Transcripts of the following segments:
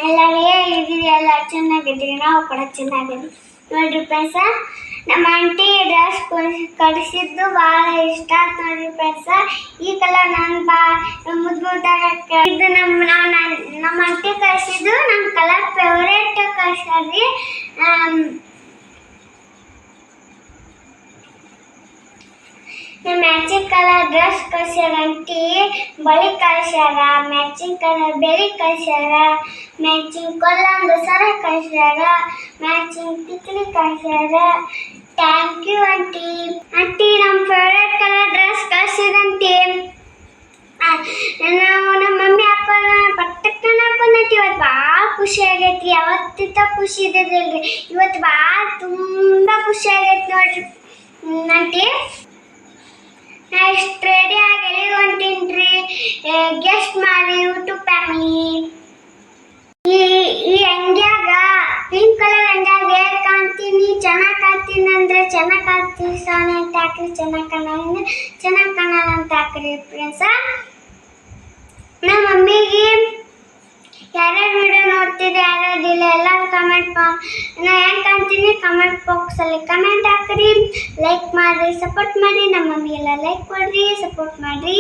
ಎಲ್ಲರೇ ಇದ್ದೀರಿ, ಎಲ್ಲ ಚೆನ್ನಾಗಿದ್ರಿ, ನಾವು ಕೂಡ ಚೆನ್ನಾಗಿದ್ವಿ ನೋಡ್ರಿ ಫ್ರೆಂಡ್ಸ. ನಮ್ಮ ಆಂಟಿ ಡ್ರೆಸ್ ಕಡಿಸಿದ್ದು ಭಾಳ ಇಷ್ಟ ಆಯ್ತು ನೋಡ್ರಿ ಫ್ರೆಂಡ್ಸ. ಈ ಕಲರ್ ನಾನು ಮುದ್ದು ಮುದ್ದಾಗಕ್ಕೆ ಇದು ನಮ್ಮ ಆಂಟಿ ಕಳಿಸಿದ್ದು ನನ್ನ ಕಲರ್ ಫೇವ್ರೇಟ್ ಕಳ್ಸ್ಯಾರ್ರಿ. ಮ್ಯಾಚಿಂಗ್ ಕಲರ್ ಡ್ರೆಸ್ ಕಳ್ಸ್ಯಾರ ಆಂಟಿ, ಬಳಿ ಕಳ್ಸ್ಯಾರ, ಮ್ಯಾಚಿಂಗ್ ಕಲರ್ ಬೆಳಿ ಕಳ್ಸ್ಯಾರ, ಮ್ಯಾಚಿಂಗ್ ಕೊಲ್ಲೊಂದು ಸರ ಕಳ್ಸ್ಯಾರ, ಮ್ಯಾಚಿಂಗ್ ತಿಕ್ಲಿ ಕಳ್ಸ್ಯಾರ. Thank you aunty. ಆಂಟಿ ನಮ್ಮ ಫೇವ್ರೇಟ್ ಕಲರ್ ಡ್ರೆಸ್ ಕಳ್ಸಿದಂಟಿ. ನಾವು ನಮ್ಮ ಮಮ್ಮಿ ಹಾಕೊಂಡು ಪಟ್ಟಕ್ಕನ ಹಾಕೊಂಡಂಟಿ. ಇವತ್ತು ಭಾಳ ಖುಷಿ ಆಗೈತಿ. ಯಾವತ್ತಿತ್ತ ಖುಷಿ ಇದ್ದಿದ್ದಿಲ್ರಿ, ಇವತ್ತು ಭಾಳ ತುಂಬ ಖುಷಿ ಆಗೈತಿ ನೋಡ್ರಿ ಆಂಟಿ. ನಾ ಇಷ್ಟು ರೆಡಿ ಆಗಿ ಎಲ್ಲಿಗೆ ಹೊಂಟೀನ್ರಿ, ಗೆಸ್ಟ್ ಮಾಡಿ ಯೂಟ್ಯೂಬ್ ಫ್ಯಾಮಿಲಿ. ಈ ಅಂಗ್ಯಾಗ ಪಿಂಕ್ ಕಲರ್ ಅಂಗ್ಯಾಗ ಹೇಗೆ ಕಾಣ್ತೀನಿ, ಚೆನ್ನಾಗಿ ಕಾಣ್ತೀನಿ ಅಂದ್ರೆ ಚೆನ್ನಾಗಿ ಕಾಣ್ತೀನಿ ಸೋನೆ ಅಂತ ಹಾಕ್ರಿ, ಚೆನ್ನಾಗಿ ಕಾಣಲ್ಲ ಚೆನ್ನಾಗಿ ಕಾಣಲ್ಲ ಅಂತ ಹಾಕ್ರಿ ಫ್ರೆಂಡ್ಸ. ನಮ್ಮ ಮಮ್ಮಿಗೆ ಯಾರ್ಯಾರು ವಿಡಿಯೋ ನೋಡ್ತಿದ್ದೆ ಯಾರ್ಯಾರಿಲ್ಲ ಎಲ್ಲರೂ ಕಮೆಂಟ್ ನಾ ಹೆಂಗೆ ಕಾಣ್ತೀನಿ ಕಮೆಂಟ್ ಬಾಕ್ಸಲ್ಲಿ ಕಮೆಂಟ್ ಹಾಕ್ರಿ, ಲೈಕ್ ಮಾಡಿರಿ, ಸಪೋರ್ಟ್ ಮಾಡಿರಿ. ನಮ್ಮ ಮಮ್ಮಿಗೆಲ್ಲ ಲೈಕ್ ಕೊಡ್ರಿ, ಸಪೋರ್ಟ್ ಮಾಡಿರಿ.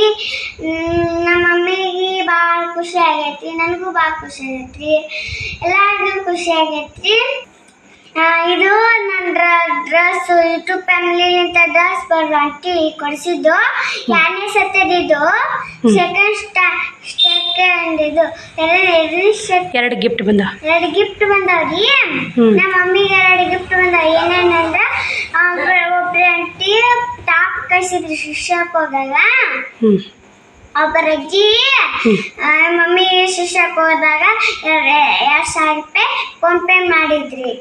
ನಮ್ಮ ಮಮ್ಮಿಗೆ ಭಾಳ ಖುಷಿ ಆಗೈತಿ, ನನಗೂ ಭಾಳ ಖುಷಿ ಆಗೈತ್ರಿ, ಎಲ್ಲರಿಗೂ ಖುಷಿ ಆಗೈತ್ರಿ. ಇದು ನನ್ನ ಡ್ರೆಸ್ ಯೂಟ್ಯೂಬ್ ಫ್ಯಾಮಿಲಿಂತ ಡ್ರೆಸ್ ಬರ್ದು ಆಂಟಿ ಕೊಡಿಸಿದ್ದು. ಎರಡನೇ ಸತ್ತದಿದ್ದು, ಸೆಕೆಂಡ್ ಇದು ಎರಡು ಗಿಫ್ಟ್ ಬಂದವ್ರಿ. ನಮ್ಮ ಮಮ್ಮಿಗೆ 2 ಗಿಫ್ಟ್ ಬಂದವ. ಏನೇನಂದ್ರೆ ಒಬ್ರು ಆಂಟಿ ಟಾಪ್ ಕಳಿಸಿದ್ರಿ ಶಿಕ್ಷಕ್ ಹೋದಾಗ, ಒಬ್ಬರ ಅಜ್ಜಿ ಮಮ್ಮಿ ಶಿಕ್ಷಕ್ ಹೋದಾಗ 2,000 ರೂಪಾಯಿ ಫೋನ್ ಪೇ ಮಾಡಿದ್ರಿ.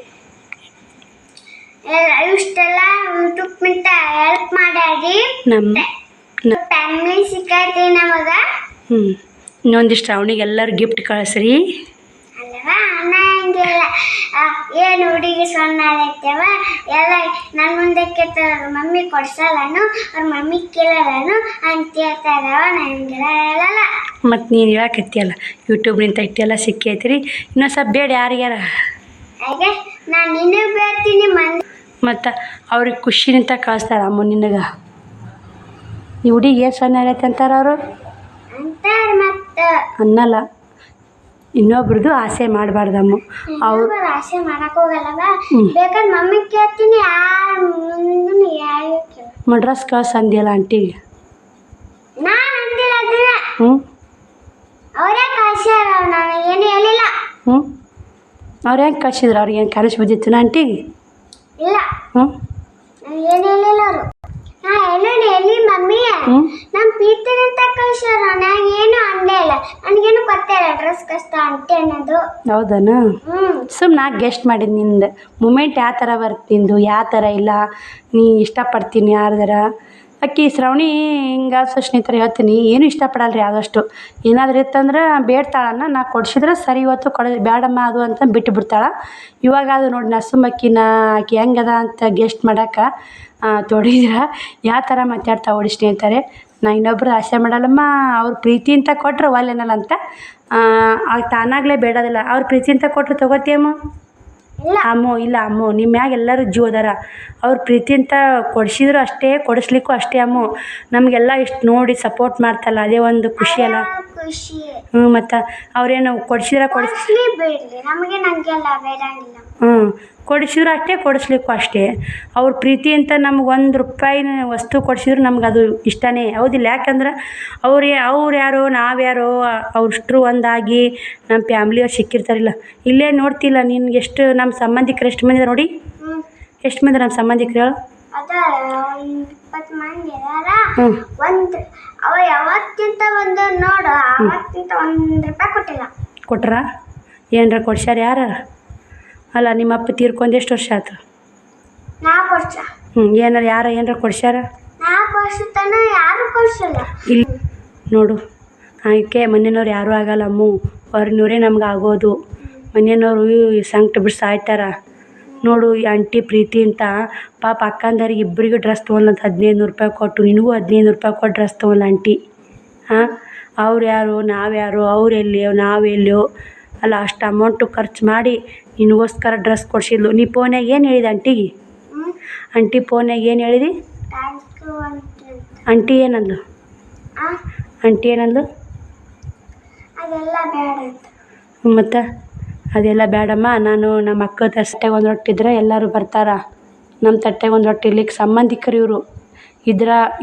ಇಷ್ಟೆಲ್ಲ ಯೂಟ್ಯೂಬ್ ಮಿಂತ ಹೆಲ್ಪ್ ಮಾಡ್ಯಾರಿ. ಫ್ಯಾಮಿಲಿ ಸಿಕ್ಕೈತಿ ನಮಗ. ಇನ್ನೊಂದಿಷ್ಟು ಅವನಿಗೆ ಎಲ್ಲರೂ ಗಿಫ್ಟ್ ಕಳಿಸ್ರಿ ಅಲ್ಲವಾ. ಅನ್ನಂಗಿಲ್ಲ, ಏನು ಹುಡುಗಿ ಸಣ್ಣ ಆಗೈತವ ಎಲ್ಲ ನನ್ನ ಮುಂದೆ ಕೇಳ್ತಾರ, ಮಮ್ಮಿ ಕೊಡ್ಸಲ್ಲನು, ಅವ್ರ ಮಮ್ಮಿ ಕೇಳಲ್ಲನು ಅಂತ ಹೇಳ್ತಾರವ. ನನಗೆಲ್ಲ ಹೇಳಲ್ಲ. ಮತ್ತು ನೀನು ಹೇಳಕತ್ತಿಯಲ್ಲ ಯೂಟ್ಯೂಬ್ನಿಂದ ಇಟ್ಟೆಲ್ಲ ಸಿಕ್ಕೈತ್ರಿ, ಇನ್ನೊಂದು ಸ್ವಲ್ಪ ಬೇಡ ಯಾರಿಗಾರ. ಹಾಗೆ ನಾನು ನಿನಗೆ ಬೇಡ್ತೀನಿ ಮಂದಿ. ಮತ್ತು ಅವ್ರಿಗೆ ಖುಷಿನಿಂದ ಕಳಿಸ್ತಾರೆ ಅಮ್ಮ ನಿನಗೆ. ಈ ಹುಡುಗಿ ಏನು ಸಣ್ಣ ಆಗೈತೆ ಅಂತಾರೆ ಅವರು ಅಂತಾರೆ. ಮತ್ತು ಅನ್ನಲ್ಲ, ಇನ್ನೊಬ್ರದ್ದು ಆಸೆ ಮಾಡಬಾರ್ದಮ್ಮ. ಅವ್ರು ಆಸೆ ಮಾಡಕ್ಕೆ ಹೋಗಲ್ಲವ. ಬೇಕಾದ್ರೆ ಮಮ್ಮಿ ಕೇಳ್ತೀನಿ, ಯಾರು ಮುಂದೆ ಯಾರು ಮಡ್ರಸ್ ಕಳ್ಸಿ ಅಂದಿಯಲ್ಲ ಆಂಟಿಗೆ. ನಾನು ಅಂದಿಲ್ಲ ಅದನ್ನ, ಅವರೇ ಕಳ್ಸ್ಯಾರ, ನಾನು ಏನು ಹೇಳಿಲ್ಲ. ಅವ್ರು ಹೆಂಗೆ ಕಳ್ಸಿದ್ರು? ಅವ್ರಿಗೆ ಏನು ಕನಸು ಬಿದ್ದಿತ್ತು ಆಂಟಿಗೆ? ಇಲ್ಲ, ನಾನು ಏನು ಹೇಳಿಲ್ಲ. ಅವರು ನಾ ಎಲ್ಲಿ ಮಮ್ಮಿ ನಮ್ಮ ಪ್ರೀತಿನ ಅಂತ ಕಳ್ಸ್ಯಾರ, ನಾನು ಏನು ಅಂದೇ ಇಲ್ಲ, ನನಗೇನು ಗೊತ್ತಿಲ್ಲ ಡ್ರೆಸ್ ಕಷ್ಟ ಅಂತೆ ಅನ್ನೋದು. ಹೌದಾ? ಸುಮ್ಮನೆ ನಾ ಗೆಸ್ಟ್ ಮಾಡಿದ್ದು ನಿಂದು ಮೂಮೆಂಟ್ ಯಾವ ಥರ ಬರ್ತಿಂದು ಯಾವ ಥರ ಇಲ್ಲ, ನೀ ಇಷ್ಟಪಡ್ತೀನಿ ಯಾರ್ದಾರ. ಅಕ್ಕಿ ಶ್ರವಣಿ ಹಿಂಗೆ ಸ್ನೇಹಿತರು ಹೇಳ್ತೀನಿ, ಏನು ಇಷ್ಟಪಡಲ್ರಿ. ಆದಷ್ಟು ಏನಾದರೂ ಇತ್ತಂದ್ರೆ ಬೇಡ್ತಾಳನ್ನ, ನಾ ಕೊಡ್ಸಿದ್ರೆ ಸರಿ, ಇವತ್ತು ಬೇಡಮ್ಮ ಅದು ಅಂತ ಬಿಟ್ಟು ಬಿಡ್ತಾಳೆ. ಇವಾಗ ಅದು ನೋಡಿ ಆಕಿ ಹೆಂಗದ ಅಂತ ಗೆಸ್ಟ್ ಮಾಡೋಕೆ ತೊಡಿದ್ರೆ ಯಾವ ಥರ ಮಾತಾಡ್ತಾ ಓಡಿ ಸ್ನೇಹಿತರೆ. ನಾ ಇನ್ನೊಬ್ರು ಆಸೆ ಮಾಡಲ್ಲಮ್ಮ, ಅವ್ರ ಪ್ರೀತಿ ಅಂತ ಕೊಟ್ಟರೆ ಒಲ್ಲೆನಲ್ಲ ಅಂತ ತಾನಾಗಲೇ ಬೇಡೋದಿಲ್ಲ. ಅವ್ರ ಪ್ರೀತಿ ಅಂತ ಕೊಟ್ಟರು ತೊಗೋತೀಯಮ್ಮ? ಅಮ್ಮೋ ಇಲ್ಲ ಅಮ್ಮೋ, ನಿಮ್ಮ ಮ್ಯಾಗ ಎಲ್ಲರೂ ಜೀವ ಅದಾರ. ಅವ್ರ ಪ್ರೀತಿ ಅಂತ ಕೊಡಿಸಿದ್ರು ಅಷ್ಟೇ, ಕೊಡಿಸ್ಲಿಕ್ಕೂ ಅಷ್ಟೇ ಅಮ್ಮು. ನಮಗೆಲ್ಲ ಇಷ್ಟು ನೋಡಿ ಸಪೋರ್ಟ್ ಮಾಡ್ತಲ್ಲ, ಅದೇ ಒಂದು ಖುಷಿ ಅಲ್ಲ. ಮತ್ತು ಅವ್ರೇನು ಕೊಡಿಸಿದ್ರೆ ಕೊಡಿಸಿದ್ರು ಅಷ್ಟೇ, ಕೊಡಿಸ್ಲಿಕ್ಕೂ ಅಷ್ಟೇ. ಅವ್ರ ಪ್ರೀತಿ ಅಂತ ನಮ್ಗೆ ₹1 ವಸ್ತು ಕೊಡಿಸಿದ್ರು ನಮ್ಗೆ ಅದು ಇಷ್ಟನೇ, ಹೌದಿಲ್ಲ? ಯಾಕಂದ್ರೆ ಅವ್ರು ಯಾರೋ ನಾವ್ಯಾರೋ ಅವ್ರಷ್ಟರು ಒಂದಾಗಿ ನಮ್ಮ ಫ್ಯಾಮ್ಲಿಯವ್ರು ಸಿಕ್ಕಿರ್ತಾರಿಲ್ಲ. ಇಲ್ಲೇ ನೋಡ್ತಿಲ್ಲ ನಿನ್ಗೆ ಎಷ್ಟು ನಮ್ಮ ಸಂಬಂಧಿಕರು ಎಷ್ಟು ಮಂದಿ ನೋಡಿ, ಎಷ್ಟು ಮಂದಿ ನಮ್ಮ ಸಂಬಂಧಿಕರು ಹೇಳು? ಕೊಟ್ರ ಏನರ ಕೊಡ್ಸ್ಯಾರ ಯಾರು? ಅಲ್ಲ ನಿಮ್ಮ ಅಪ್ಪ ತೀರ್ಕೊಂಡು ಎಷ್ಟು ವರ್ಷ ಆಯ್ತು? ಏನಾರ ಏನರ ಕೊಡ್ಸ್ಯಾರ? ಇಲ್ಲ ನೋಡು, ಆಕೆ ಮನೆಯವ್ರು ಯಾರೂ ಆಗಲ್ಲ ಅಮ್ಮು, ಹೊರನೂರೇ ನಮ್ಗೆ ಆಗೋದು. ಮನೆಯವ್ರು ಸಂಕಟ ಬಿಟ್ಟು ಸಾಯ್ತಾರ ನೋಡು. ಈ ಆಂಟಿ ಪ್ರೀತಿ ಅಂತ ಪಾಪ ಅಕ್ಕಂದರಿಗೆ ಇಬ್ಬರಿಗೂ ಡ್ರೆಸ್ ತೊಗೊಳ್ಳಂತ ₹1,500 ಕೊಟ್ಟು, ನಿನಗೂ ₹1,500 ಕೊಟ್ಟು ಡ್ರೆಸ್ ತೊಗೊಲ್ಲ ಆಂಟಿ. ಅವ್ರು ಯಾರು ನಾವ್ಯಾರು, ಅವರೆಲ್ಲಿಯೋ ನಾವೆಲ್ಲಿಯೋ ಅಲ್ಲ ಅಷ್ಟು ಅಮೌಂಟು ಖರ್ಚು ಮಾಡಿ ನಿನಗೋಸ್ಕರ ಡ್ರೆಸ್ ಕೊಡಿಸಿದ್ಲು. ನೀ ಫೋನ್ಯಾಗ ಏನು ಹೇಳಿದೆ ಆಂಟಿಗೆ? ಆಂಟಿ ಫೋನ್ಯಾಗ ಏನು ಹೇಳಿದಿ? ಆಂಟಿ ಏನಂದು? ಆಂಟಿ ಏನಂದು? ಅದೆಲ್ಲ ಬೇಡ ಅಂತ. ಮತ್ತು ಅದೆಲ್ಲ ಬೇಡಮ್ಮ, ನಾನು ನಮ್ಮ ಅಕ್ಕ ತಟ್ಟೆಗೆ ಒಂದು ರೊಟ್ಟಿದ್ರೆ ಎಲ್ಲರೂ ಬರ್ತಾರ. ನಮ್ಮ ತಟ್ಟೆಗೆ ಒಂದು ರೊಟ್ಟಿ ಇರ್ಲಿಕ್ಕೆ ಸಂಬಂಧಿಕರು ಇವರು.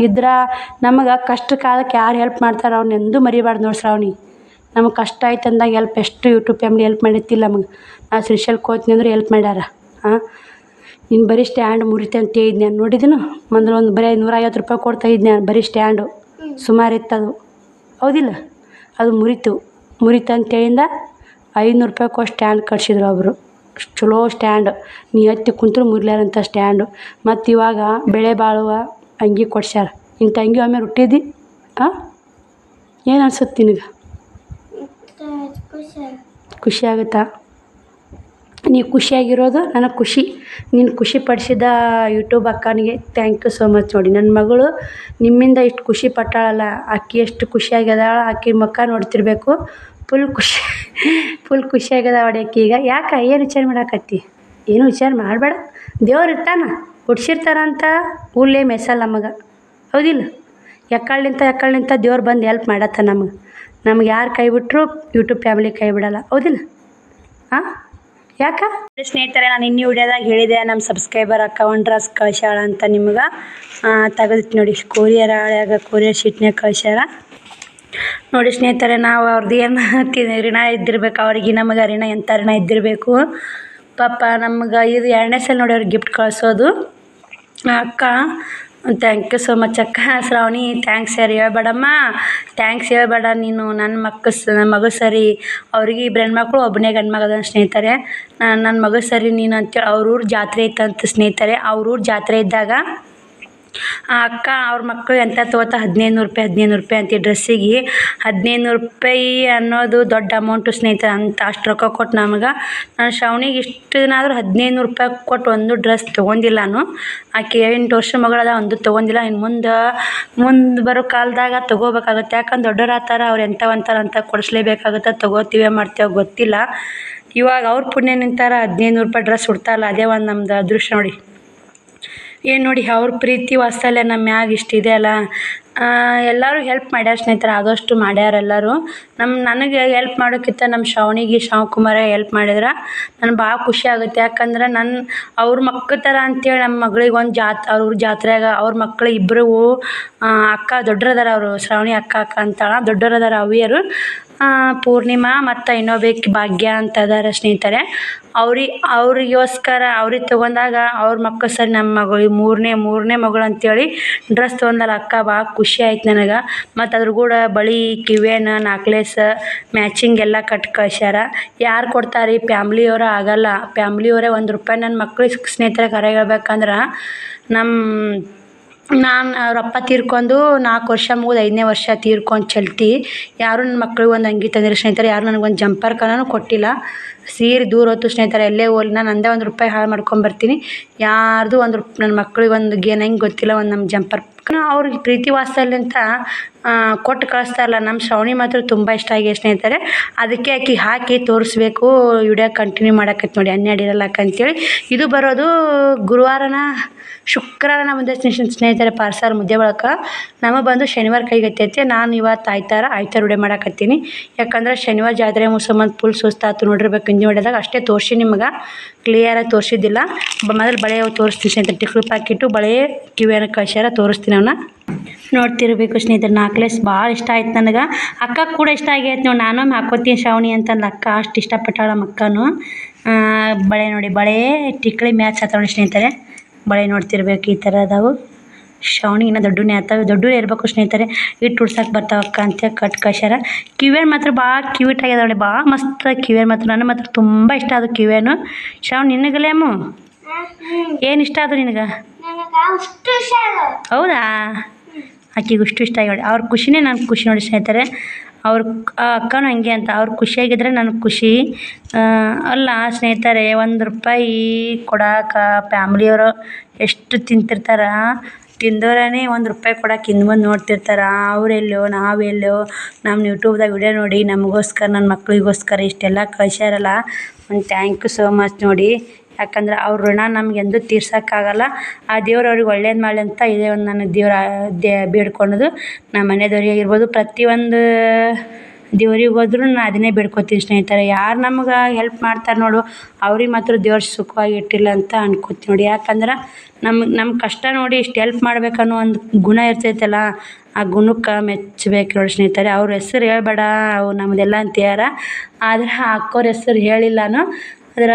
ಇದ್ರ ನಮಗೆ ಕಷ್ಟ ಕಾಲಕ್ಕೆ ಯಾರು ಹೆಲ್ಪ್ ಮಾಡ್ತಾರೆ ಅವ್ರನ್ನ ಎಂದೂ ಮರಿಬಾರ್ದು ನೋಡಿ ಶ್ರಾವಣಿ. ನಮಗೆ ಕಷ್ಟ ಆಯ್ತು ಅಂದಾಗ ಎಷ್ಟು ಯೂಟ್ಯೂಬ್ ಫ್ಯಾಮಿಲಿ ಹೆಲ್ಪ್ ಮಾಡಿರ್ತಿಲ್ಲ ನಮಗೆ. ನಾ ಶ್ರೀಶೈಲಕ್ಕೆ ಹೋಗ್ತೀನಿ ಅಂದ್ರೆ ಹೆಲ್ಪ್ ಮಾಡ್ಯಾರ. ನೀನು ಬರೀ ಸ್ಟ್ಯಾಂಡ್ ಮುರಿತೆ ಅಂತ ಹೇಳಿದ್ನಿ ನಾನು ನೋಡಿದ್ದೀನು. ಮೊದಲು ಒಂದು ಬರೀ 150 ರೂಪಾಯಿ ಕೊಡ್ತಾ ಇದ್ದೆ ನಾನು ಬರೀ ಸ್ಟ್ಯಾಂಡು. ಸುಮಾರು ಇತ್ತದು, ಹೌದಿಲ್ಲ? ಅದು ಮುರಿತು ಅಂತೇಳಿಂದ 500 ರೂಪಾಯಿ ಕೊಟ್ಟು ಸ್ಟ್ಯಾಂಡ್ ಕಟ್ಸಿದ್ರು ಒಬ್ಬರು. ಚಲೋ ಸ್ಟ್ಯಾಂಡ್, ನೀ ಹತ್ತಿ ಕುಂತ್ರು ಮುರಿಲಾರಂಥ ಸ್ಟ್ಯಾಂಡು. ಮತ್ತು ಇವಾಗ ಬೆಳೆ ಬಾಳುವ ಅಂಗಿ ಕೊಡ್ಸ್ಯಾರ. ಇಂಥ ಅಂಗಿ ಒಮ್ಮೆ ಹುಟ್ಟಿದ್ದಿ? ಏನು ಅನ್ಸುತ್ತೆ ನಿನಗೆ? ಖುಷಿ ಆಗುತ್ತಾ? ನೀ ಖುಷಿಯಾಗಿರೋದು ನನಗೆ ಖುಷಿ. ನೀನು ಖುಷಿ ಪಡಿಸಿದ ಯೂಟ್ಯೂಬ್ ಅಕ್ಕನಿಗೆ ಥ್ಯಾಂಕ್ ಯು ಸೋ ಮಚ್. ನೋಡಿ ನನ್ನ ಮಗಳು ನಿಮ್ಮಿಂದ ಇಷ್ಟು ಖುಷಿ ಪಟ್ಟಾಳಲ್ಲ, ಆಕೆ ಎಷ್ಟು ಖುಷಿಯಾಗ್ಯದಾಳ. ಆಕೆ ಮುಖ ನೋಡ್ತಿರ್ಬೇಕು, ಫುಲ್ ಖುಷಿಯಾಗ್ಯದ ಹೊಡ್ಯಕ್ಕೆ. ಈಗ ಯಾಕೆ ಏನು ವಿಚಾರ ಮಾಡಾಕತ್ತಿ? ಏನು ವಿಚಾರ ಮಾಡಬೇಡ. ದೇವ್ರು ಇರ್ತಾನ, ಹುಡ್ಸಿರ್ತಾರಂತ ಊರ್ಲೇ ಮೆಸಲ್ಲ ನಮಗೆ, ಹೌದಿಲ್ಲ? ಎಕ್ಕಳ್ನಿಂತ ದೇವ್ರು ಬಂದು ಹೆಲ್ಪ್ ಮಾಡತ್ತ ನಮಗೆ ಯಾರು ಕೈ ಬಿಟ್ಟರು ಯೂಟ್ಯೂಬ್ ಫ್ಯಾಮಿಲಿ ಕೈ ಬಿಡಲ್ಲ, ಹೌದಿಲ್ಲ? ಯಾಕೆ ಸ್ನೇಹಿತರೆ, ನಾನು ಇನ್ನೂ ವಿಡಿಯೋದಾಗ ಹೇಳಿದೆ ನಮ್ಮ ಸಬ್ಸ್ಕ್ರೈಬರ್ ಅಕ್ಕ ಒಂದು ಡ್ರೆಸ್ ಕಳ್ಸ್ಯಾಳ ಅಂತ. ನಿಮ್ಗೆ ತೆಗೆದಿತ್ತು ನೋಡಿ, ಕೊರಿಯರ್ ಶೀಟ್ನಾಗ ಕಳ್ಸ್ಯಾರ ನೋಡಿ ಸ್ನೇಹಿತರೆ. ನಾವು ಅವ್ರದ್ದು ಏನು ಋಣ ಇದ್ದಿರ್ಬೇಕು ಅವ್ರಿಗೆ, ನಮಗೆ ಋಣ ಎಂಥ ಋಣ ಇದ್ದಿರಬೇಕು ಪಾಪ. ನಮ್ಗೆ ಇದು 2ನೇ ಸಲ ನೋಡಿ ಅವ್ರಿಗೆ ಗಿಫ್ಟ್ ಕಳಿಸೋದು. ಅಕ್ಕ ಥ್ಯಾಂಕ್ ಯು ಸೋ ಮಚ್ ಅಕ್ಕ. ಶ್ರಾವಣಿ ಥ್ಯಾಂಕ್ಸ್ ಯಾರು ಹೇಳ್ಬೇಡಮ್ಮ, ಥ್ಯಾಂಕ್ಸ್ ಹೇಳ್ಬೇಡ ನೀನು. ನನ್ನ ಮಗಳು ಸರಿ. ಅವ್ರಿಗೆ 2 ಹೆಣ್ಮಕ್ಳು, ಒಬ್ಬನೇ ಗಂಡು ಮಗ ಅದ ಸ್ನೇಹಿತರೆ. ನನ್ನ ಮಗಳು ಸರಿ ನೀನು ಅಂತೇಳಿ ಅವ್ರ ಊರು ಜಾತ್ರೆ ಇತ್ತಂತ ಸ್ನೇಹಿತರೆ. ಅವ್ರ ಊರು ಜಾತ್ರೆ ಇದ್ದಾಗ ಆ ಅಕ್ಕ ಅವ್ರ ಮಕ್ಕಳು ಎಂತ ತೊಗೋತಾ 1500 ರೂಪಾಯಿ ಅಂತ ಡ್ರೆಸ್ಸಿಗೆ. 1500 ರೂಪಾಯಿ ಅನ್ನೋದು ದೊಡ್ಡ ಅಮೌಂಟು ಸ್ನೇಹಿತರೆ. ಅಂತ ಅಷ್ಟು ರೊಕ್ಕ ಕೊಟ್ಟು ನಮಗೆ, ನಾನು ಶ್ರಾವಣಿಗೆ ಇಷ್ಟು ದಿನ ಆದರೂ 1500 ರೂಪಾಯಿ ಕೊಟ್ಟು ಒಂದು ಡ್ರೆಸ್ ತೊಗೊಂಡಿಲ್ಲ ನಾನು. ಆಕೆ 8 ವರ್ಷ ಮಗಳದ, ಒಂದು ತೊಗೊಂಡಿಲ್ಲ. ಇನ್ನು ಮುಂದೆ ಬರೋ ಕಾಲದಾಗ ತೊಗೋಬೇಕಾಗುತ್ತೆ. ಯಾಕಂದ್ರೆ ದೊಡ್ಡವ್ರು ಆತಾರ, ಅವ್ರು ಎಂಥವಂತಾರ ಅಂತ ಕೊಡಿಸ್ಲೇಬೇಕಾಗುತ್ತೆ. ತೊಗೋತೀವಿ ಮಾಡ್ತೇವೆ ಗೊತ್ತಿಲ್ಲ. ಇವಾಗ ಅವ್ರ ಪುಣ್ಯ ನಿಂತಾರ 1500 ರೂಪಾಯಿ ಡ್ರೆಸ್ ಉಡ್ತಾರಲ್ಲ, ಅದೇ ಒಂದು ನಮ್ದು ಅದೃಷ್ಟ ನೋಡಿ. ಏನು ನೋಡಿ ಅವ್ರ ಪ್ರೀತಿ ವಾತ್ಸಲ್ಯ ನಮ್ಮ ಮ್ಯಾಗ ಇಷ್ಟಿದೆ ಅಲ್ಲ. ಎಲ್ಲರೂ ಹೆಲ್ಪ್ ಮಾಡ್ಯಾರ ಸ್ನೇಹಿತರೆ, ಆದಷ್ಟು ಮಾಡ್ಯಾರ ಎಲ್ಲರೂ. ನನಗೆ ಹೆಲ್ಪ್ ಮಾಡೋಕ್ಕಿಂತ ನಮ್ಮ ಶ್ರಾವಣಕುಮಾರ ಹೆಲ್ಪ್ ಮಾಡಿದ್ರೆ ನನಗೆ ಭಾಳ ಖುಷಿ ಆಗುತ್ತೆ. ಯಾಕಂದ್ರೆ ಅವ್ರ ಮಕ್ಕಳ ಥರ ಅಂತೇಳಿ ನಮ್ಮ ಮಗಳಿಗೆ ಒಂದು ಅವ್ರ ಜಾತ್ರೆಯಾಗ ಅವ್ರ ಮಕ್ಕಳು ಇಬ್ಬರು ಅಕ್ಕ ದೊಡ್ಡರದಾರ. ಅವರು ಶ್ರಾವಣಿ ಅಕ್ಕ ಅಂತಾಳ, ದೊಡ್ಡರದಾರ ಅವಿಯರು. ಪೂರ್ಣಿಮಾ ಮತ್ತು ಇನ್ನೊಬ್ಬಾಕಿ ಭಾಗ್ಯ ಅಂತ ಅದಾರ ಸ್ನೇಹಿತರೆ. ಅವ್ರಿಗೋಸ್ಕರ ಅವ್ರಿಗೆ ತೊಗೊಂಡಾಗ ಅವ್ರ ಮಕ್ಕಳು ಸರಿ ನಮ್ಮ ಮಗಳು ಮೂರನೇ ಮಗಳು ಅಂತೇಳಿ ಡ್ರೆಸ್ ತೊಗೊಂಡಲ್ಲ ಅಕ್ಕ. ಭಾಳ ಖುಷಿ ಆಯ್ತು ನನಗೆ. ಮತ್ತು ಅದ್ರ ಕೂಡ ಬಳೆ, ಕಿವಿಯನ್ನ, ನಾಕ್ಲೇಸ್ ಮ್ಯಾಚಿಂಗ್ ಎಲ್ಲ ಕಟ್ಟಿ ಕಳ್ಸ್ಯಾರ. ಯಾರು ಕೊಡ್ತಾರೆ? ಫ್ಯಾಮ್ಲಿಯವ್ರು ಆಗಲ್ಲ. ಫ್ಯಾಮ್ಲಿಯವರೇ ₹1 ನನ್ನ ಮಕ್ಳಿಗೆ ಸ್ನೇಹಿತರೆ ಕರೆ ಹೇಳ್ಬೇಕಂದ್ರೆ, ನಾನು ಅವರಪ್ಪ ತೀರ್ಕೊಂಡು 4 ವರ್ಷ ಮುಗಿದು 5ನೇ ವರ್ಷ ತೀರ್ಕೊಂಡು ಚಲ್ತಿ. ಯಾರು ನನ್ನ ಮಕ್ಳಿಗೆ ಒಂದು ಅಂಗಿ ತಂದಿರೋ ಸ್ನೇಹಿತರೆ, ಯಾರು ನನಗೊಂದು ಜಂಪರ್ ಕನೂ ಕೊಟ್ಟಿಲ್ಲ. ಸೀರೆ ದೂರ ಹೊತ್ತು ಸ್ನೇಹಿತರೆ, ಎಲ್ಲೇ ಹೋಗ್ಲಿ ನಾನು ಅಂದೇ ₹1 ಹಾಳು ಮಾಡ್ಕೊಂಬರ್ತೀನಿ. ಯಾರ್ದು ನನ್ನ ಮಕ್ಳಿಗೆ ಒಂದು ನಂಗೆ ಗೊತ್ತಿಲ್ಲ ಒಂದು ನಮ್ಮ ಜಂಪರ್. ಅವ್ರಿಗೆ ಪ್ರೀತಿ ವಾತ್ಸಲ್ಯ ಅಂತ ಕೊಟ್ಟು ಕಳಿಸ್ತಾರಲ್ಲ. ನಮ್ಮ ಶ್ರಾವಣಿ ಮಾತ್ರ ತುಂಬ ಇಷ್ಟ ಆಗಿದೆ ಸ್ನೇಹಿತರೆ. ಅದಕ್ಕೆ ಹಾಕಿ ತೋರಿಸ್ಬೇಕು, ವಿಡಿಯೋ ಕಂಟಿನ್ಯೂ ಮಾಡಾಕೈತೆ ನೋಡಿ, 12 ಇರಲ್ಲಕ್ಕ ಅಂತೇಳಿ. ಇದು ಬರೋದು ಶುಕ್ರವಾರ ಮುಂದೆ ಸ್ನೇಹಿತರೆ. ಪಾರ್ಸಲ್ ಮುದ್ದೆ ಬಳಕ ನಮಗೆ ಬಂದು ಶನಿವಾರ ಕೈಗತ್ತೈತೆ. ನಾನು ಇವತ್ತು ಆಯ್ತಾರ ವಿಡಿಯೋ ಮಾಡಾಕತ್ತೀನಿ. ಯಾಕಂದ್ರೆ ಶನಿವಾರ ಜಾತ್ರೆ ಮುಗಿಸೋಮಂದು ಫುಲ್ ಸುಸ್ತಾತು ನೋಡಿರ್ಬೇಕು. ಹಿಂದಿ ಹೊಡೆದಾಗ ಅಷ್ಟೇ ತೋರಿಸಿ, ನಿಮ್ಗೆ ಕ್ಲಿಯರಾಗಿ ತೋರಿಸಿದ್ದಿಲ್ಲ. ಮೊದಲು ಬಳೆ ತೋರಿಸ್ತೀನಿ ಸ್ನೇಹಿತರೆ. ಟಿಕ್ಲು ಪ್ಯಾಕೆಟು ಬಳೆ ಕಿವಿಯನ್ನು ಕಳ್ಸ್ಯಾರ, ತೋರಿಸ್ತೀನಿ ಅವನ್ನ ನೋಡ್ತಿರ್ಬೇಕು ಸ್ನೇಹಿತರೆ. ನಾಕ್ಲೇಸ್ ಭಾಳ ಇಷ್ಟ ಆಯ್ತು ನನಗೆ. ಅಕ್ಕ ಕೂಡ ಇಷ್ಟ ಆಗೈತೆ ನೋಡಿ. ನಾನು ಹಾಕೋತೀನಿ ಶ್ರಾವಣಿ ಅಂತಂದು ಅಕ್ಕ ಅಷ್ಟು ಇಷ್ಟಪಟ್ಟಾಳ ಮಕ್ಕನು. ಬಳೆ ನೋಡಿ, ಬಳೆ ಟಿಕ್ಳಿ ಮ್ಯಾಚ್ ಆತ ನೋಡಿ ಸ್ನೇಹಿತರೆ. ಬಳೆ ನೋಡ್ತಿರ್ಬೇಕು, ಈ ಥರ ಅದಾವು. ಶ್ರಾವಣಿಗಿನ್ನ ದೊಡ್ಡನೇ ದೊಡ್ಡವೇ ಇರಬೇಕು ಸ್ನೇಹಿತರೆ. ಇಟ್ಟು ಉಡ್ಸಕ್ಕೆ ಬರ್ತಾವಕ್ಕ ಅಂತ ಕಟ್ ಕಳ್ಸ್ಯಾರ. ಕಿವಿಯನ್ ಮಾತ್ರ ಭಾಳ ಕ್ಯೂಟ್ ಆಗ್ಯದ ನೋಡಿ, ಭಾಳ ಮಸ್ತ್ ಕಿವಿಯನ್ ಮಾತ್ರ. ನನಗೆ ಮಾತ್ರ ತುಂಬ ಇಷ್ಟ ಅದು ಕಿವಿಯನು. ಶ್ರಾವಣಿ ನಿನಗಲ್ಲೇಮು ಏನು ಇಷ್ಟ ಅದು ನಿನಗೆ? ಹೌದಾ? ಆಕೆಗೆ ಅಷ್ಟು ಇಷ್ಟ ಆಗಿ ನೋಡಿ. ಅವ್ರ ಖುಷಿನೇ ನನಗೆ ಖುಷಿ ನೋಡಿ ಸ್ನೇಹಿತರೆ. ಅಕ್ಕನೂ ಹಂಗೆ ಅಂತ, ಅವ್ರು ಖುಷಿಯಾಗಿದ್ರೆ ನನಗೆ ಖುಷಿ ಅಲ್ಲ ಸ್ನೇಹಿತರೆ. ₹1 ಕೊಡಾಕ ಫ್ಯಾಮ್ಲಿಯವರು ಎಷ್ಟು ತಿಂತಿರ್ತಾರೆ. ತಿಂದೋರೇ ₹1 ಕೊಡಕ್ಕೆ ಹಿಂದೆ ಮುಂದೆ ನೋಡ್ತಿರ್ತಾರೆ. ಅವರೆಲ್ಲೋ ನಾವೆಲ್ಲೋ ನಮ್ಮ ಯೂಟ್ಯೂಬ್ದಾಗ ವಿಡಿಯೋ ನೋಡಿ ನಮಗೋಸ್ಕರ ನನ್ನ ಮಕ್ಳಿಗೋಸ್ಕರ ಇಷ್ಟೆಲ್ಲ ಕಳ್ಸ್ಯಾರಲ್ಲ, ಒಂದು ಥ್ಯಾಂಕ್ ಯು ಸೋ ಮಚ್ ನೋಡಿ. ಯಾಕಂದ್ರೆ ಅವ್ರ ಋಣ ನಮ್ಗೆ ಎಂದೂ ತೀರ್ಸೋಕ್ಕಾಗಲ್ಲ. ಆ ದೇವ್ರು ಅವ್ರಿಗೆ ಒಳ್ಳೇದು ಮಾಡಲಿ ಅಂತ ಇದೇ ಒಂದು ನನ್ನ ದೇವ್ರ ಬೇಡ್ಕೊಳೋದು. ನಮ್ಮ ಮನೆದವ್ರಿಗೆ ಇರ್ಬೋದು, ಪ್ರತಿಯೊಂದು ದೇವ್ರಿಗೆ ಹೋದ್ರೂ ನಾನು ಅದನ್ನೇ ಬೇಡ್ಕೊತೀನಿ ಸ್ನೇಹಿತರೆ. ಯಾರು ನಮ್ಗೆ ಹೆಲ್ಪ್ ಮಾಡ್ತಾರೆ ನೋಡು, ಅವ್ರಿಗೆ ಮಾತ್ರ ದೇವ್ರು ಸುಖವಾಗಿ ಇಟ್ಟಿಲ್ಲ ಅಂತ ಅನ್ಕೋತೀನಿ ನೋಡಿ. ಯಾಕಂದ್ರೆ ನಮ್ಮ ಕಷ್ಟ ನೋಡಿ ಇಷ್ಟು ಹೆಲ್ಪ್ ಮಾಡ್ಬೇಕನ್ನೋ ಒಂದು ಗುಣ ಇರ್ತೈತಲ್ಲ, ಆ ಗುಣಕ್ಕೆ ಮೆಚ್ಚಬೇಕು ನೋಡಿ ಸ್ನೇಹಿತರೆ. ಅವ್ರ ಹೆಸ್ರು ಹೇಳ್ಬೇಡ, ಅವು ನಮ್ಮದೆಲ್ಲ ಅಂತೀಯಾರ, ಆದರೆ ಅಕ್ಕೋರ ಹೆಸ್ರು ಹೇಳಿಲ್ಲನು. ಅದರ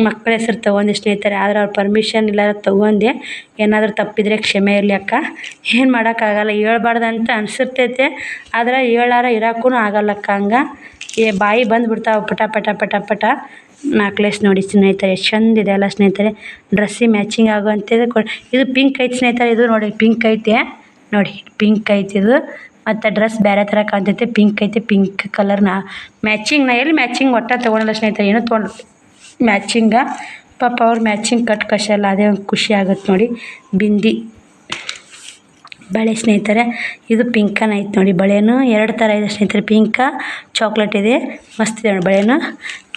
ಮಕ್ಕಳ ಹೆಸ್ರು ತೊಗೊಂಡೆ ಸ್ನೇಹಿತರೆ. ಆದರೆ ಅವ್ರ ಪರ್ಮಿಷನ್ ಇಲ್ಲ ತೊಗೊಂಡೆ. ಏನಾದರೂ ತಪ್ಪಿದರೆ ಕ್ಷಮೆ ಇರಲಿ ಅಕ್ಕ, ಏನು ಮಾಡೋಕ್ಕಾಗಲ್ಲ. ಹೇಳ್ಬಾರ್ದಂತ ಅನಿಸಿರ್ತೈತೆ, ಆದರೆ ಹೇಳಾರ ಇರೋಕ್ಕೂ ಆಗಲ್ಲಕ್ಕ. ಹಂಗೆ ಬಾಯಿ ಬಂದುಬಿಡ್ತಾವೆ ಪಟ ಪಟ ಪಟ ಪಟ. ನಾಕ್ಲೆಸ್ ನೋಡಿ ಸ್ನೇಹಿತರೆ, ಎಷ್ಟು ಚಂದ ಇದೆ ಅಲ್ಲ ಸ್ನೇಹಿತರೆ. ಡ್ರೆಸ್ಸಿಗೆ ಮ್ಯಾಚಿಂಗ್ ಆಗುವಂಥದ್ದು ಇದು ಪಿಂಕ್ ಐತೆ ಸ್ನೇಹಿತರೆ. ಇದು ನೋಡಿ ಪಿಂಕ್ ಐತೆ ನೋಡಿ, ಪಿಂಕ್ ಐತೆ ಇದು. ಮತ್ತು ಡ್ರೆಸ್ ಬೇರೆ ಥರ ಕಾಣ್ತೈತೆ, ಪಿಂಕ್ ಐತೆ. ಪಿಂಕ್ ಕಲರ್ನ ಮ್ಯಾಚಿಂಗ್ ನಾ ಎಲ್ಲಿ ಮ್ಯಾಚಿಂಗ್ ಒಟ್ಟು ತೊಗೊಳಲ್ಲ ಸ್ನೇಹಿತರೆ, ಏನೋ ತೊಗೊಂಡು ಮ್ಯಾಚಿಂಗ ಪಾಪ ಅವ್ರು ಮ್ಯಾಚಿಂಗ್ ಕಟ್ ಕಷಲ್ಲ, ಅದೇ ಒಂದು ಖುಷಿ ಆಗುತ್ತೆ ನೋಡಿ. ಬಿಂದಿ ಬಳೆ ಸ್ನೇಹಿತರೆ, ಇದು ಪಿಂಕನ ಐತೆ ನೋಡಿ. ಬಳೆನೂ 2 ಥರ ಇದೆ ಸ್ನೇಹಿತರೆ, ಪಿಂಕ ಚಾಕ್ಲೇಟ್ ಇದೆ, ಮಸ್ತಿದೆ ನೋಡಿ ಬಳೆನೂ.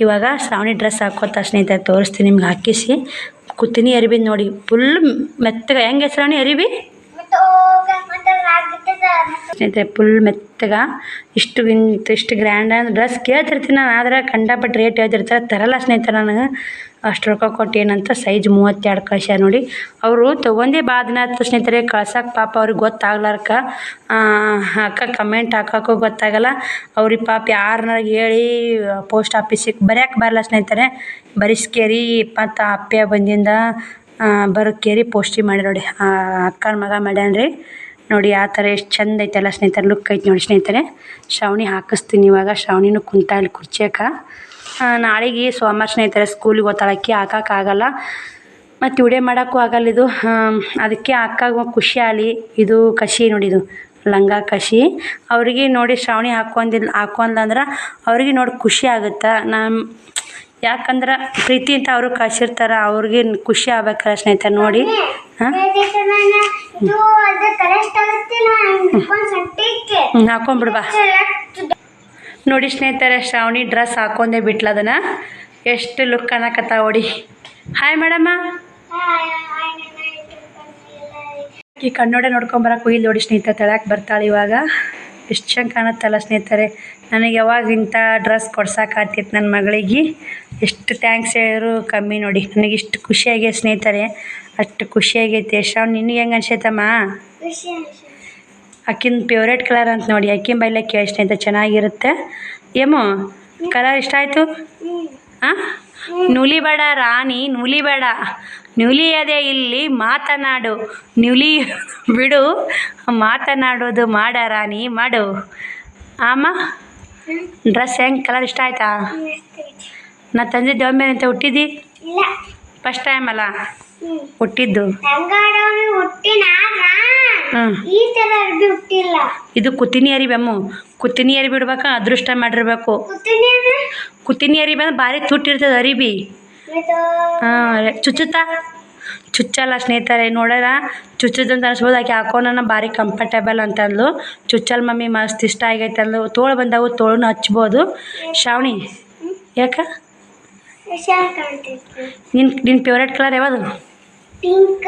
ಇವಾಗ ಶ್ರಾವಣಿ ಡ್ರೆಸ್ ಹಾಕೋತಾ ಸ್ನೇಹಿತರೆ, ತೋರಿಸ್ತೀನಿ ನಿಮ್ಗೆ ಹಾಕಿಸಿ. ಕುತ್ತಿನಿ ಅರಿಬಿ ನೋಡಿ, ಫುಲ್ ಮೆತ್ತಗೆ. ಹೆಂಗೆ ಶ್ರಾವಣಿ ಅರಿಬಿ ಸ್ನೇಹಿತರೆ? ಫುಲ್ ಮೆತ್ತಗೆ. ಇಷ್ಟು ಗ್ರ್ಯಾಂಡ್ ಡ್ರೆಸ್ ಕೇಳ್ತಿರ್ತೀನಿ ನಾನು, ಆದರೆ ಕಂಡಪಟ್ಟು ರೇಟ್ ಹೇಳ್ತಿರ್ತಾರೆ, ತರಲ್ಲ ಸ್ನೇಹಿತರೆ. ನನಗೆ ಅಷ್ಟು ರೊಕ್ಕ ಕೊಟ್ಟು ಏನಂತ ಸೈಜ್ 32 ಕಳ್ಸ್ಯಾರ ನೋಡಿ. ಅವರು ತೊಗೊಂಡೇ ಬಾದಿನ ಆಯ್ತು ಸ್ನೇಹಿತರೆ, ಕಳ್ಸಕ್ಕೆ ಪಾಪ ಅವ್ರಿಗೆ ಗೊತ್ತಾಗ್ಲಾರ್ಕ ಅಕ್ಕ ಕಮೆಂಟ್ ಹಾಕೋಕ್ಕೂ ಗೊತ್ತಾಗಲ್ಲ ಅವ್ರಿಗೆ. ಪಾಪ ಯಾರನ್ನಾರ ಹೇಳಿ ಪೋಸ್ಟ್ ಆಫೀಸಿಗೆ ಬರೆಯೋಕೆ ಬರಲ್ಲ ಸ್ನೇಹಿತರೆ. ಬರಿಸ್ಕೇರಿ ಮತ್ತು ಅಪ್ಪೆ ಬಂದಿಂದ ಬರೋಕ್ಕೇರಿ ಪೋಸ್ಟಿಗೆ ಮಾಡಿ ನೋಡಿ. ಅಕ್ಕನ ಮಗ ಮಾಡ್ಯಾನ್ರಿ ನೋಡಿ. ಆ ಥರ ಎಷ್ಟು ಚಂದ ಐತಲ್ಲ ಸ್ನೇಹಿತರೆ, ಲುಕ್ ಐತೆ ನೋಡಿ ಸ್ನೇಹಿತರೆ. ಶ್ರಾವಣಿ ಹಾಕಿಸ್ತೀನಿ ಇವಾಗ. ಶ್ರಾವಣಿನೂ ಕುಂತಾ ಇಲ್ಲಿ ಕುರ್ಚಿಯಾಕ. ನಾಳೆಗೆ ಸೋಮವಾರ ಸ್ನೇಹಿತರೆ, ಸ್ಕೂಲಿಗೆ ಓದ್ತಾಳಕ್ಕೆ, ಹಾಕೋಕ್ಕಾಗಲ್ಲ ಮತ್ತು ವಿಡಿಯೋ ಮಾಡೋಕ್ಕೂ ಆಗಲ್ಲ ಇದು. ಅದಕ್ಕೆ ಅಕ್ಕಾಗ ಖುಷಿ ಆಗಲಿ. ಇದು ಕಸಿ ನೋಡಿ, ಇದು ಲಂಗ ಕಸಿ. ಅವ್ರಿಗೆ ನೋಡಿ ಶ್ರಾವಣಿ ಹಾಕೊಂಡ್ಲಂದ್ರೆ ಅವ್ರಿಗೆ ನೋಡಿ ಖುಷಿ ಆಗುತ್ತೆ. ಯಾಕಂದ್ರೆ ಪ್ರೀತಿ ಅಂತ ಅವರು ಕಳ್ಸಿರ್ತಾರೆ, ಅವ್ರಿಗೆ ಖುಷಿ ಆಗ್ಬೇಕಲ್ಲ ಸ್ನೇಹಿತರೆ ನೋಡಿ. ಹಾಕೊಂಡ್ಬಿಡ್ಬಾ ನೋಡಿ ಸ್ನೇಹಿತರೆ. ಶ್ರಾವಣಿ ಡ್ರೆಸ್ ಹಾಕೊಂಡೇ ಬಿಟ್ಲ ಅದನ್ನು. ಎಷ್ಟು ಲುಕ್ ಅನ್ನಕತ್ತ ಓಡಿ. Hi madam. ಈ ಕಣ್ಣೋಡೆ ನೋಡ್ಕೊಂಬರಕ್ಕೆ ಹೋಗಿಲ್ಲ ನೋಡಿ ಸ್ನೇಹಿತರೆ, ತಳಕ್ಕೆ ಬರ್ತಾಳೆ ಇವಾಗ. ಎಷ್ಟು ಚಂದ ಕಾಣುತ್ತಲ್ಲ ಸ್ನೇಹಿತರೆ. ನನಗೆ ಯಾವಾಗ ಇಂಥ ಡ್ರೆಸ್ ಕೊಡ್ಸೋಕ್ಕಾಗ್ತಿತ್ತು ನನ್ನ ಮಗಳಿಗೆ. ಎಷ್ಟು ಥ್ಯಾಂಕ್ಸ್ ಹೇಳಿದ್ರು ಕಮ್ಮಿ ನೋಡಿ. ನನಗೆ ಇಷ್ಟು ಖುಷಿಯಾಗೈತೆ ಸ್ನೇಹಿತರೆ, ಅಷ್ಟು ಖುಷಿಯಾಗೈತೆ. ಶ್ರಾವಣಿ ನಿನಗೆ ಹೆಂಗೆ ಅನ್ಸೈತಮ್ಮ? ಆಕಿನ ಫೇವ್ರೇಟ್ ಕಲರ್ ಅಂತ ನೋಡಿ, ಆಕಿನ ಬೈಲೆ ಕೇಳಿ ಸ್ನೇಹಿತರೆ, ಚೆನ್ನಾಗಿರುತ್ತೆ. ಏಮೋ ಕಲರ್ ಇಷ್ಟ ಆಯಿತು? ಹಾಂ, ನುಲಿ ಬೇಡ ರಾಣಿ, ನುಲಿ ಬೇಡ. ನುಲಿ ಅದೇ ಇಲ್ಲಿ ಮಾತನಾಡು, ನುಲಿ ಬಿಡು, ಮಾತನಾಡೋದು ಮಾಡ ರಾಣಿ ಮಾಡು. ಆಮ ಡ್ರೆಸ್ ಹೆಂಗೆ ಕಲರ್ ಇಷ್ಟ ಆಯ್ತಾ? ನಾ ತಂದಿದ್ದೆ ಒಮ್ಮೆ ಅಂತ ಹುಟ್ಟಿದ್ದಿ? ಫಸ್ಟ್ ಟೈಮ್ ಅಲ್ಲ ಹುಟ್ಟಿದ್ದು. ಇದು ಕುತ್ತಿನಿ ಅರಿಬಿ ಅಮ್ಮ. ಕುತ್ತಿನಿ ಅರಿಬಿ ಬಿಡ್ಬೇಕಾ? ಅದೃಷ್ಟ ಮಾಡಿರ್ಬೇಕು. ಕುತ್ತಿನಿ ಅರಿಬಿ ಅಂದ್ರೆ ಭಾರಿ ತುಟ್ಟಿರ್ತದೆ ಅರಿಬಿ. ಹಾಂ, ಚುಚ್ಚಲ್ಲ ಸ್ನೇಹಿತರೆ. ನೋಡ್ಯಾರ ಚುಚ್ಚದಂತ ಅನ್ಸ್ಬೋದು. ಆಕೆ ಹಾಕೋಣ ಭಾರಿ ಕಂಫರ್ಟೇಬಲ್ ಅಂತಂದ್ಲು. ಚುಚ್ಚಲ್ ಮಮ್ಮಿ ಮಸ್ತ್ ಇಷ್ಟ ಆಗೈತೆ ಅಂದ್ಲು. ತೋಳು ಬಂದವು, ತೋಳನ್ನ ಹಚ್ಬೋದು. ಶ್ರಾವಣಿ ಯಾಕೆ ನಿನ್ನ ಫೇವ್ರೇಟ್ ಕಲರ್ ಯಾವುದು? ಪಿಂಕ್,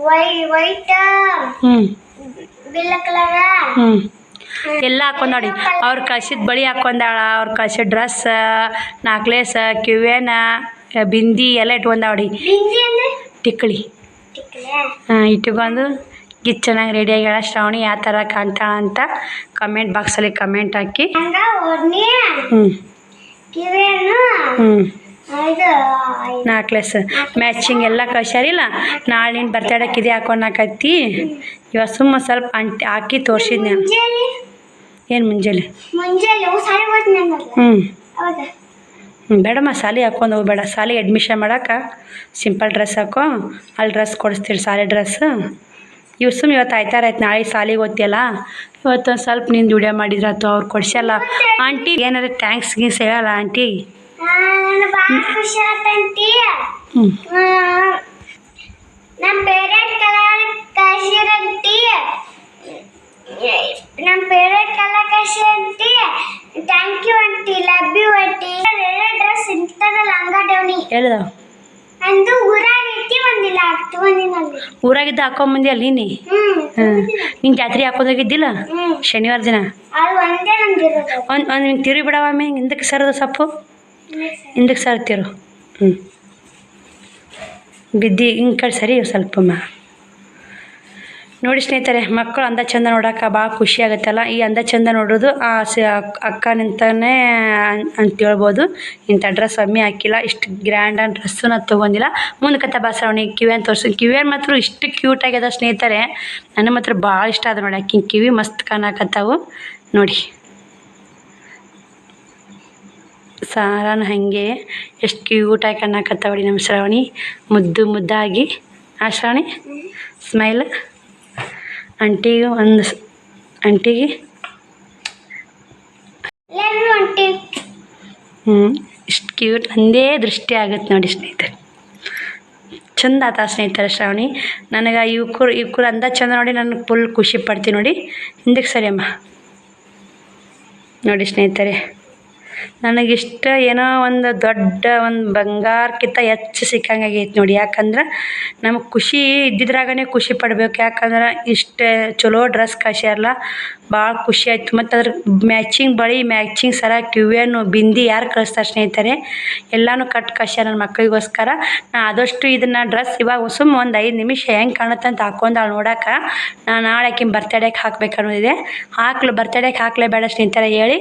ವೈಟ್, ಎಲ್ಲ ಹಾಕೊಂಡ್ ನೋಡಿ. ಅವ್ರು ಕಳ್ಸಿದ ಬಳಿ ಹಾಕೊಂಡಾಳ, ಅವ್ರು ಕಳ್ಸಿದ ಡ್ರೆಸ್, ನಾಕ್ಲೇಸ್, ಕಿವ್ಯಾನ, ಬಿಂದಿ ಎಲ್ಲ ಇಟ್ಕೊಂಡಾವಡಿ. ಟಿಕ್ಳಿ ಇಟ್ಕೊಂಡು ಇದು ಚೆನ್ನಾಗಿ ರೆಡಿ ಆಗ್ಯಾಳ. ಶ್ರಾವಣಿ ಯಾವ ಥರ ಕಾಣ್ತಾಳ ಅಂತ ಕಮೆಂಟ್ ಬಾಕ್ಸಲ್ಲಿ ಕಮೆಂಟ್ ಹಾಕಿ. ನಾಕ್ಲೆಸ್ ಮ್ಯಾಚಿಂಗ್ ಎಲ್ಲ ಕಳ್ಸ್ಯಾರಿಲ್ಲ. ನಾಳೆ ನೀನು ಬರ್ತಡೇಗೆ ಇದೇ ಹಾಕೊಂಡಾಕತ್ತಿ. ಇವಾಗ ಸುಮ್ಮ ಸ್ವಲ್ಪ ಹಾಕಿ ತೋರಿಸಿದ್ನೆ. ಏನು ಮುಂಜಾನೆ? ಬೇಡಮ್ಮ, ಸಾಲಿ ಹಾಕೊಂಡು ಹೋಗ್ಬೇಡ. ಸಾಲಿಗೆ ಅಡ್ಮಿಷನ್ ಮಾಡೋಕೆ ಸಿಂಪಲ್ ಡ್ರೆಸ್ ಹಾಕೋ, ಅಲ್ಲಿ ಡ್ರೆಸ್ ಕೊಡಿಸ್ತೀರಿ, ಸಾಲಿ ಡ್ರೆಸ್ಸು. ಇವು ಇವತ್ತು ಆಯ್ತಾರ ಆಯ್ತು, ನಾಳೆ ಸಾಲಿಗೆ ಓದ್ತಿಯಲ್ಲ, ಇವತ್ತೊಂದು ಸ್ವಲ್ಪ ನಿಂದು ವಿಡಿಯೋ ಮಾಡಿದ್ರಾತು. ಅವ್ರು ಕೊಡ್ಸಲ್ಲ. ಆಂಟಿ ಏನಾದ್ರು ಥ್ಯಾಂಕ್ಸ್ ಗೀಸ್ ಹೇಳಲ್ಲ ಆಂಟಿ? ನಮ್ಮ ಫೇವ್ರೇಟ್ ಕಲರ್ ಕಾಶಿರಂಟಿ ನಮ್ಮ favourite colour Kashi aunty thank you aunty love you aunty dress ಇಂಥದ ಲಂಗ ಡೌನಿ ಹೇಳ್ದ ಅಂದು ಊರಾಗೈತಿ ಒಂದಿಲ್ಲ ಆಗ್ತು ಒಂದಿನಲ್ಲಿ ಊರಾಗಿದ್ದ ಹಾಕೊಂಬಂದಿ ಅಲ್ಲಿ ನೀ ನಿಂಗೆ ಜಾತ್ರೆ ಹಾಕೋದಾಗಿದ್ದಿಲ್ಲ ಶನಿವಾರ ದಿನ ಅದು ಒಂದೇ ನಂಗಿರೋದು ಒಂದು ನಿಂಗೆ ತಿರು ಬಿಡವಮ್ಮೆ ಹಿಂದಕ್ಕೆ ಸರದು ಸೊಪ್ಪು ಹಿಂದಕ್ಕೆ ಸರ್ತಿರು ಬಿದ್ದಿ ಹಿಂಗೆ ಕಡೆ ಸರಿ ಸ್ವಲ್ಪಮ್ಮ ನೋಡಿ ಸ್ನೇಹಿತರೆ ಮಕ್ಕಳು ಅಂದ ಚಂದ ನೋಡೋಕೆ ಭಾಳ ಖುಷಿ ಆಗುತ್ತಲ್ಲ ಈ ಅಂದ ಚಂದ ನೋಡೋದು ಆ ಅಕ್ಕ ನಿಂತಾನೆ ಅಂತ ಹೇಳ್ಬೋದು ಇಂಥ ಡ್ರೆಸ್ ಒಮ್ಮೆ ಹಾಕಿಲ್ಲ ಇಷ್ಟು ಗ್ರ್ಯಾಂಡ್ ಡ್ರೆಸ್ಸು ನಾನು ತೊಗೊಂಡಿಲ್ಲ ಮುಂದಕ್ಕೆ ಬಸವಣಿ ಕಿವಿಯನ್ನು ತೋರಿಸಿ ಕಿವಿಯನ್ನು ಮಾತ್ರ ಇಷ್ಟು ಕ್ಯೂಟ್ ಆಗ್ಯದ ಸ್ನೇಹಿತರೆ ನನಗೆ ಮಾತ್ರ ಭಾಳ ಇಷ್ಟ ಅದ ನೋಡಿ ಆಕಿನ ಕಿವಿ ಮಸ್ತ್ ಕಾಣಕತ್ತಾವು ನೋಡಿ ಸಾರನ ಹಾಗೆ ಎಷ್ಟು ಕ್ಯೂಟಾಗಿ ಕಾಣಕತ್ತಾವ ನೋಡಿ ನಮ್ಮ ಶ್ರಾವಣಿ ಮುದ್ದು ಮುದ್ದಾಗಿ ಆ ಶ್ರಾವಣಿ ಸ್ಮೈಲ್ ಆಂಟಿಗೆ ಆಂಟಿಗೆ ಲವ್ ಯು ಅಂಟಿ ಇಷ್ಟು ಕ್ಯೂಟ್ ಒಂದೇ ದೃಷ್ಟಿ ಆಗುತ್ತೆ ನೋಡಿ ಸ್ನೇಹಿತರೆ ಚಂದ ಆತ ಸ್ನೇಹಿತರೆ ಶ್ರಾವಣಿ ನನಗೆ ಇವ್ರು ಅಂದ ಚಂದ ನೋಡಿ ನನಗೆ ಫುಲ್ ಖುಷಿ ಪಡ್ತೀನಿ ನೋಡಿ ಹಿಂದಕ್ಕೆ ಸರಿ ಅಮ್ಮ ನೋಡಿ ಸ್ನೇಹಿತರೆ ನನಗಿಷ್ಟ ಏನೋ ಒಂದು ದೊಡ್ಡ ಒಂದು ಬಂಗಾರಕ್ಕಿಂತ ಹೆಚ್ಚು ಸಿಕ್ಕಂಗಾಗೈತೆ ನೋಡಿ ಯಾಕಂದ್ರೆ ನಮಗೆ ಖುಷಿ ಇದ್ದಿದ್ರಾಗನೇ ಖುಷಿ ಪಡ್ಬೇಕು ಯಾಕಂದ್ರೆ ಇಷ್ಟು ಚಲೋ ಡ್ರೆಸ್ ಕಳ್ಸ್ಯಾರಲ್ಲ ಭಾಳ ಖುಷಿ ಆಯಿತು ಮತ್ತು ಅದ್ರ ಮ್ಯಾಚಿಂಗ್ ಬಳಿ ಮ್ಯಾಚಿಂಗ್ ಸರ ಕಿವಿಯನ್ನು ಬಿಂದಿ ಯಾರು ಕಳಿಸ್ತಾರೆ ಸ್ನೇಹಿತರೆ ಎಲ್ಲನೂ ಕಟ್ ಕಳ್ಸ್ಯಾರ ನನ್ನ ಮಕ್ಕಳಿಗೋಸ್ಕರ ನಾ ಆದಷ್ಟು ಇದನ್ನು ಡ್ರೆಸ್ ಇವಾಗ ಸುಮ್ಮ ಒಂದು 5 ನಿಮಿಷ ಹೆಂಗೆ ಕಾಣುತ್ತೆ ಅಂತ ಹಾಕೊಂಡಾಳು ನೋಡೋಕೆ ನಾನು ನಾಳೆ ಆಕಿನ ಬರ್ತಡೇಗೆ ಹಾಕ್ಬೇಕು ಅನ್ನೋದಿದೆ ಬರ್ತಡೇಗೆ ಹಾಕಲೇಬೇಡ ಸ್ನೇಹಿತರೆ ಹೇಳಿ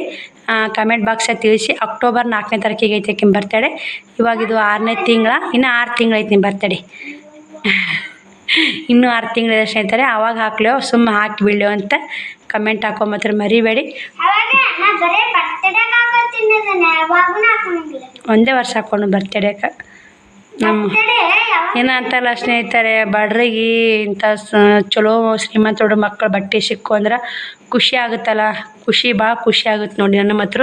ಕಮೆಂಟ್ ಬಾಕ್ಸಲ್ಲಿ ತಿಳಿಸಿ ಅಕ್ಟೋಬರ್ 4ನೇ ತಾರೀಕಿಗೆ ಐತೆ ಆಕಿನ ಬರ್ತಡೇ ಇವಾಗ ಇದು 6ನೇ ತಿಂಗಳ ಇನ್ನು 6 ತಿಂಗಳು ಐತೆ ನಿಮ್ಮ ಬರ್ತಡೇ ಇನ್ನೂ 6 ತಿಂಗಳಿದೆ ಸ್ನೇಹಿತರೆ ಅವಾಗ ಹಾಕ್ಲೇವು ಸುಮ್ಮ ಹಾಕಿ ಬಿಡ್ಲೇವು ಅಂತ ಕಮೆಂಟ್ ಹಾಕೊಂಬತ್ರ ಮರಿಬೇಡಿ ಅವಾಗ ನಾ ಬರೇ ಬರ್ತಡೇ ಹಾಕೋತೀನಿ ಯಾವಾಗೂ ಹಾಕೊಂಡಿಲ್ಲ ಒಂದೇ ವರ್ಷ ಹಾಕೊಂಡು ಬರ್ತಡೇಗೆ ನಮ್ಮ ಬರ್ತಡೇ ಏನೋ ಅಂತಲ್ಲ ಸ್ನೇಹಿತರೆ ಬಡ್ರಿಗೆ ಇಂಥ ಚಲೋ ಶ್ರೀಮಂತರು ಮಕ್ಕಳು ಬಟ್ಟೆ ಸಿಕ್ಕು ಅಂದ್ರೆ ಖುಷಿ ಆಗುತ್ತಲ್ಲ ಭಾಳ ಖುಷಿ ಆಗುತ್ತೆ ನೋಡಿ ನನ್ನ ಮಾತ್ರ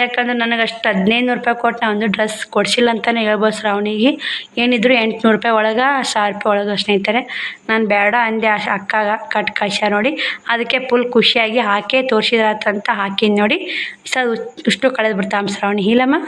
ಯಾಕಂದ್ರೆ ನನಗೆ ಅಷ್ಟು 1500 ರೂಪಾಯಿ ಕೊಟ್ಟು ನಾ ಒಂದು ಡ್ರೆಸ್ ಕೊಡಿಸಿಲ್ಲ ಅಂತಲೇ ಹೇಳ್ಬೋದು ಶ್ರಾವಣಿಗೆ ಏನಿದ್ರು 800 ರೂಪಾಯಿ ಒಳಗೆ 1000 ರೂಪಾಯಿ ಒಳಗೆ ಸ್ನೇಹಿತರೆ ನಾನು ಬೇಡ ಅಂದೆ ಅಕ್ಕಾಗ ಕಟ್ ಕಳ್ಸ್ಯಾರ ನೋಡಿ ಅದಕ್ಕೆ ಫುಲ್ ಖುಷಿಯಾಗಿ ಹಾಕಿ ತೋರಿಸಿದ್ರಾತಂತ ಹಾಕಿನಿ ನೋಡಿ ಇಷ್ಟು ಕಳೆದು ಬಿಡ್ತಾಮ ಶ್ರಾವಣಿ ಇಲ್ಲಮ್ಮ